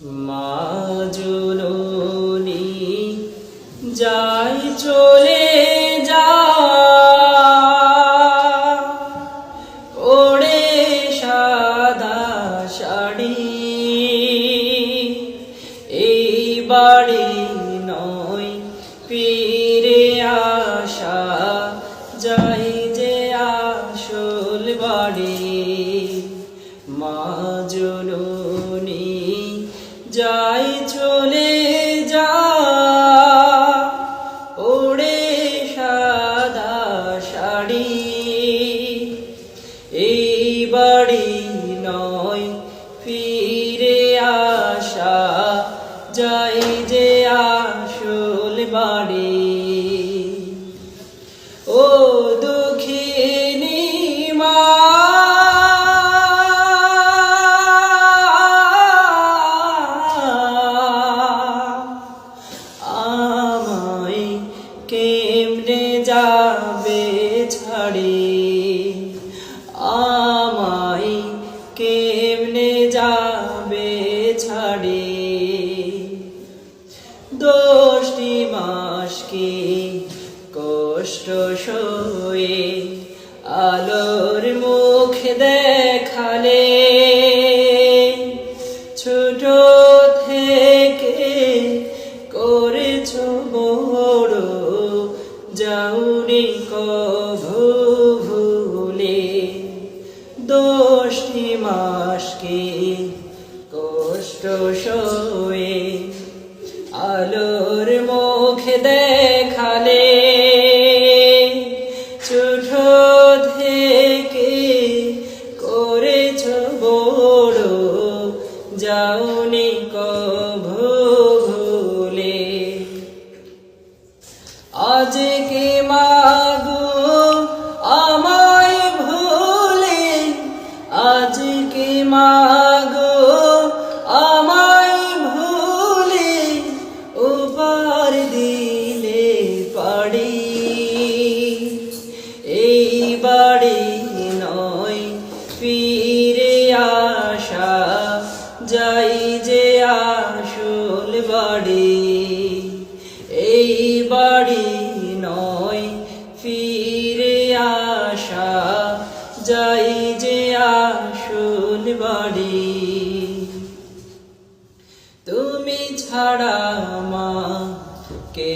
মা জননী যাই চলে যা ওড়ে সাদা শাড়ি এই বাড়ি নয় ফিরে আসা যাই যে আসল বাড়ি মা জননী যাই চলে যা ওড়ে সাদা শাড়ি এই বাড়ি নয় ফিরে আসা যাই যে আসল বাড়ি ও দুঃখিনী মা আমায় কেমনে যাবে ছাড়ি আমায় কেমনে যাবে ছাড়ি 10টি মাস কি কষ্ট সয়ে আলোর মুখ দেখালে ছোট থেকে করেছো বড় যাওনি কভু ভুলে 10টি মাস কি কষ্ট সয়ে আলোর মুখ দেখালে ছোট থেকে করেছ বড় যাওনি কভু ভুলে আজকে মাগো আমায় ভুলে আজকে মাগো আমায় ভুলে উপর দিলে পাড়ি এই বাড়ি নয় ফিরে আসা যাই যে আসল বাড়ি এই বাড়ি নয় ফিরে আসা যাই যে আসল বাড়ি তুমি ছাড়া মা কে